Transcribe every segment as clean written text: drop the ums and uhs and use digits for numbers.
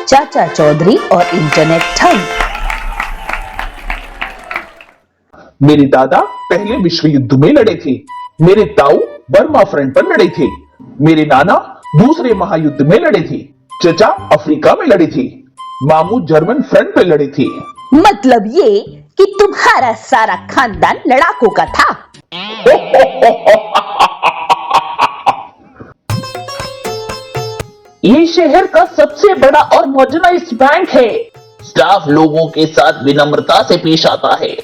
चाचा चौधरी और इंटरनेट ठग। मेरे दादा पहले विश्व युद्ध में लड़े थे। मेरे ताऊ बर्मा फ्रंट पर लड़े थे। मेरे नाना दूसरे महायुद्ध में लड़े थे। चचा अफ्रीका में लड़े थे। मामू जर्मन फ्रंट पर लड़े थे। मतलब ये कि तुम्हारा सारा खानदान लड़ाकों का था। ये शहर का सबसे बड़ा और मॉडर्नाइज्ड बैंक है। स्टाफ लोगों के साथ विनम्रता से पेश आता है।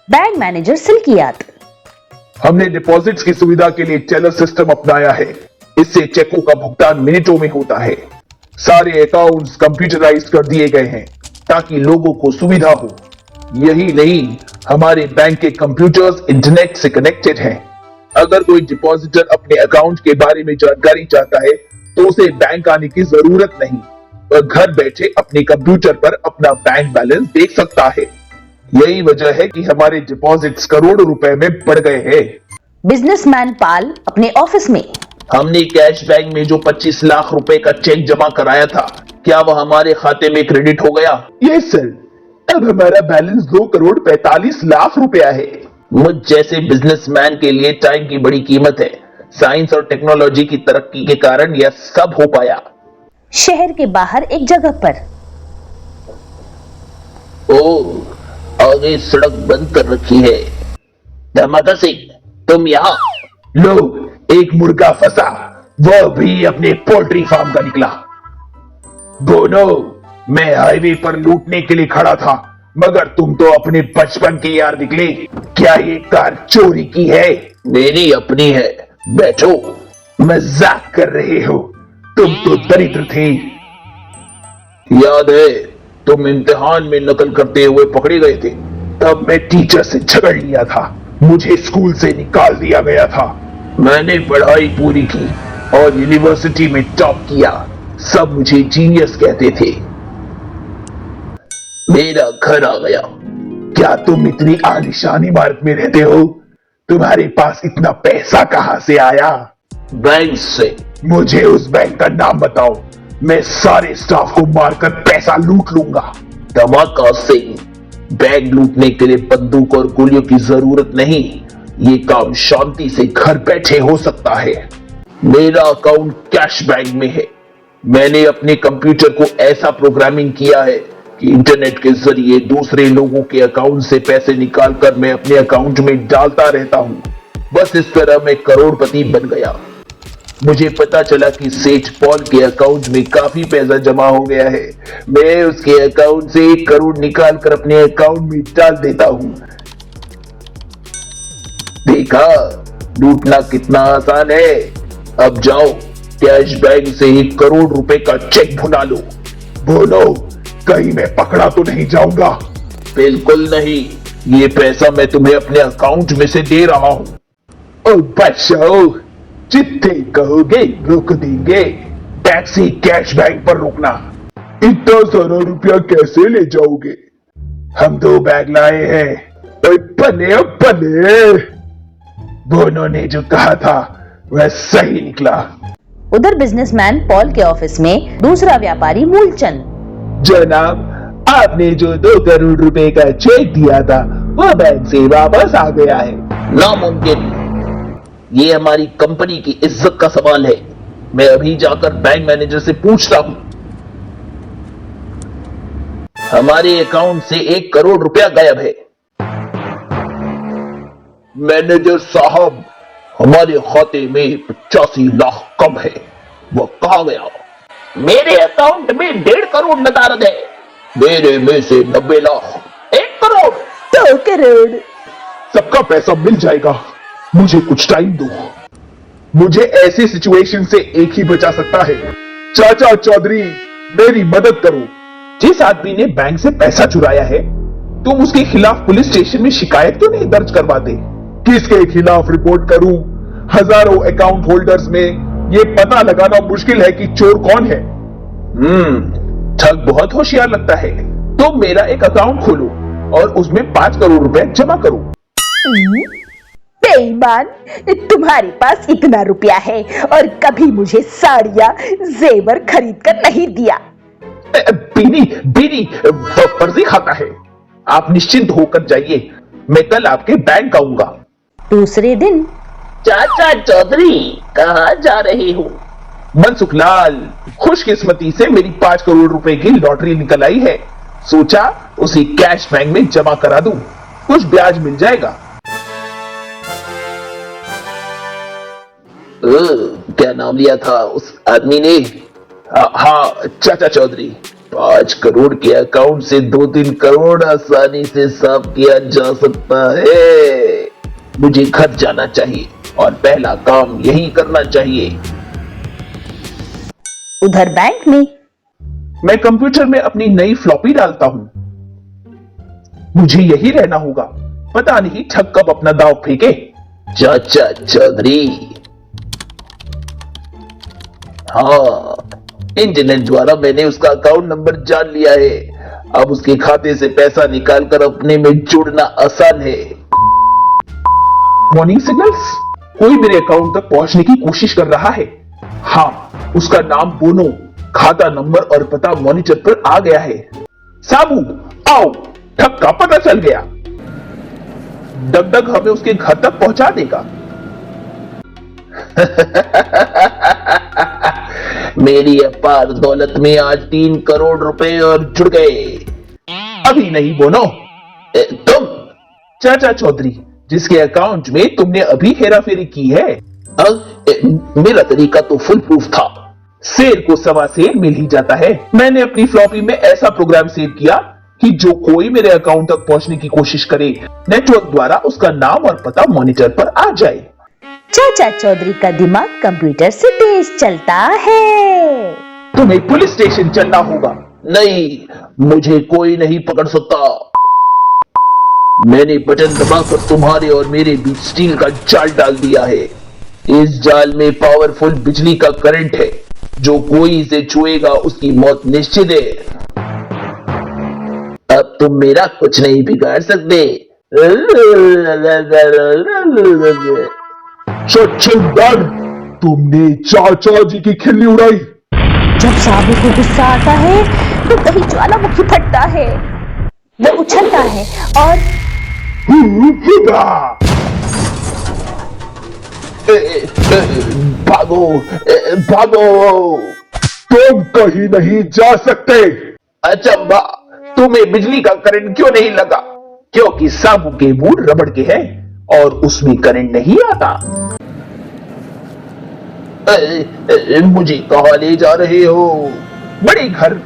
बैंक मैनेजर सिल्कियात। हमने डिपॉजिट्स की सुविधा के लिए टेलर सिस्टम अपनाया है। इससे चेकों का भुगतान मिनटों में होता है। सारे अकाउंट्स कंप्यूटराइज्ड कर दिए गए हैं ताकि लोगों को सुविधा हो। यही नहीं, हमारे बैंक के कंप्यूटर्स इंटरनेट से कनेक्टेड हैं। अगर कोई डिपॉजिटर अपने अकाउंट के बारे में जानकारी चाहता है तो उसे बैंक आने की जरूरत नहीं और घर बैठे अपने कंप्यूटर पर अपना बैंक बैलेंस देख सकता है। यही वजह है कि हमारे डिपॉजिट्स करोड़ों रुपए में बढ़ गए हैं। बिजनेसमैन पाल अपने ऑफिस में। हमने कैश बैंक में जो 25 लाख रुपए का चेक जमा कराया था, क्या वह हमारे खाते में क्रेडिट हो गया? यस सर, अब हमारा बैलेंस 2 करोड़ 45 लाख रुपया है। मुझ जैसे बिजनेसमैन के लिए टाइम की बड़ी कीमत है। साइंस और टेक्नोलॉजी की तरक्की के कारण यह सब हो पाया। शहर के बाहर एक जगह पर। ओह, आगे सड़क बंद कर रखी है। धमाका सिंह, तुम यहाँ? लो, एक मुर्गा फंसा, वह भी अपने पोल्ट्री फार्म का निकला। बोनो, मैं हाईवे पर लूटने के लिए खड़ा था, मगर तुम तो अपने बचपन के यार निकले। क्या ये कार चोरी की है? मेरी अपनी है, बैठो। मजाक कर रहे हो, तुम तो दरिद्र थे। याद है तुम इम्तिहान में नकल करते हुए पकड़े गए थे। तब मैं टीचर से झगड़ लिया था, मुझे स्कूल से निकाल दिया गया था। मैंने पढ़ाई पूरी की और यूनिवर्सिटी में टॉप किया। सब मुझे जीनियस कहते थे। मेरा घर आ गया। क्या तुम इतनी आलीशान इमारत में रहते हो? तुम्हारे पास इतना पैसा कहां से आया? बैंक से। मुझे उस बैंक का नाम बताओ, मैं सारे स्टाफ को मारकर पैसा लूट लूंगा। धमाका सिंह, बैंक लूटने के लिए बंदूक और गोलियों की जरूरत नहीं। ये काम शांति से घर बैठे हो सकता है। मेरा अकाउंट कैश बैंक में है। मैंने अपने कंप्यूटर को ऐसा प्रोग्रामिंग किया है कि इंटरनेट के जरिए दूसरे लोगों के अकाउंट से पैसे निकालकर मैं अपने अकाउंट में डालता रहता हूं। बस इस तरह मैं करोड़पति बन गया। मुझे पता चला कि सेठ पॉल के अकाउंट में काफी पैसा जमा हो गया है। मैं उसके अकाउंट से 1 करोड़ निकालकर अपने अकाउंट में डाल देता हूं। देखा, लूटना कितना आसान है। अब जाओ, कैश बैंक से 1 करोड़ रुपए का चेक भुना लो। बोलो, कहीं मैं पकड़ा तो नहीं जाऊंगा? बिल्कुल नहीं, ये पैसा मैं तुम्हें अपने अकाउंट में से दे रहा हूं। ओ बच्चों, जितने कहोगे रोक देंगे। टैक्सी कैश बैंक पर रोकना। इतना सारा रुपया कैसे ले जाओगे? हम 2 बैग लाए हैं। पने पने, बोनो ने जो कहा था वह सही निकला। उधर बिजनेसमैन पॉल के ऑफिस में दूसरा व्यापारी मूलचंद। जनाब, आपने जो 2 करोड़ रुपए का चेक दिया था वो बैंक से वापस आ गया है। नामुमकिन, ये हमारी कंपनी की इज्जत का सवाल है। मैं अभी जाकर बैंक मैनेजर से पूछता हूं। हमारे अकाउंट से 1 करोड़ रुपया गायब है। मैनेजर साहब, हमारे खाते में 85 लाख कम है, वो कहां गया? मेरे अकाउंट में 1.5 करोड़ नदारद है। मेरे में से 90 लाख। 1 करोड़। 2 करोड़। सबका पैसा मिल जाएगा, मुझे कुछ टाइम दो। मुझे ऐसी सिचुएशन से एक ही बचा सकता है। चाचा चौधरी, मेरी मदद करो। जिस आदमी ने बैंक से पैसा चुराया है, तुम उसके खिलाफ पुलिस स्टेशन में शिकायत क्यों नहीं दर्ज करवाते? किसके खिलाफ रिपोर्ट करूं? हजारों अकाउंट होल्डर्स में ये पता लगाना मुश्किल है कि चोर कौन है। ठग बहुत होशियार लगता है। तो मेरा एक अकाउंट खोलो और उसमें 5 करोड़ रुपए जमा करो। बेईमान, तुम्हारे पास इतना रुपया है और कभी मुझे साड़ियां जेवर खरीद कर नहीं दिया। बीड़ी बीड़ी फर्जी खाता है। आप निश्चिंत होकर जाइए, मैं कल आपके बैंक आऊंगा। दूसरे दिन चाचा चौधरी, कहाँ जा रहे हो? मनसुखलाल, खुशकिस्मती से मेरी 5 करोड़ रुपए की लॉटरी निकल आई है। सोचा उसे कैश बैंक में जमा करा दूं, कुछ ब्याज मिल जाएगा। क्या नाम लिया था उस आदमी ने? हाँ चाचा चौधरी, 5 करोड़ के अकाउंट से 2-3 करोड़ आसानी से साफ किया जा सकता है। मुझे घर जाना चाहिए और पहला काम यही करना चाहिए। उधर बैंक में मैं कंप्यूटर में अपनी नई फ्लॉपी डालता हूं। मुझे यही रहना होगा, पता नहीं ठग कब अपना दांव फेंके। चाचा चौधरी, हाँ, इंटरनेट द्वारा मैंने उसका अकाउंट नंबर जान लिया है। अब उसके खाते से पैसा निकालकर अपने में जोड़ना आसान है। वार्निंग सिग्नल्स, कोई मेरे अकाउंट तक पहुंचने की कोशिश कर रहा है। हाँ, उसका नाम बोनो, खाता नंबर और पता मॉनिटर पर आ गया है। साबू, आओ, ठग का पता चल गया। डगडग हमें उसके घर तक पहुंचा देगा। मेरी अपार दौलत में आज 3 करोड़ रुपए और जुड़ गए। अभी नहीं बोनो, तुम चाचा चौधरी, जिसके अकाउंट में तुमने अभी हेराफेरी की है। मेरा तरीका तो फुल प्रूफ था। शेर को सवा शेर मिल ही जाता है। मैंने अपनी फ्लॉपी में ऐसा प्रोग्राम सेव किया कि जो कोई मेरे अकाउंट तक पहुंचने की कोशिश करे, नेटवर्क द्वारा उसका नाम और पता मॉनिटर पर आ जाए। चाचा चौधरी का दिमाग कंप्यूटर से तेज चलता है। तुम्हें पुलिस स्टेशन चलना होगा। नहीं, मुझे कोई नहीं पकड़ सकता। मैंने बटन दबाकर तुम्हारे और मेरे बीच स्टील का जाल डाल दिया है। इस जाल में पावरफुल बिजली का करंट है। जो कोई इसे छुएगा उसकी मौत निश्चित है। अब तुम मेरा कुछ नहीं बिगाड़ सकते। छछूंदर, तुमने चाचा जी की खिल्ली उड़ाई। जब साबू को गुस्सा आता है तो कहीं ज्वालामुखी फटता है। वो उछलता है और भागो, भागो। तुम कहीं नहीं जा सकते। अचंबा, तुम्हें बिजली का करंट क्यों नहीं लगा? क्योंकि साबू के बूट रबड़ के हैं और उसमें करंट नहीं आता। मुझे कहां ले जा रहे हो? बड़े घर।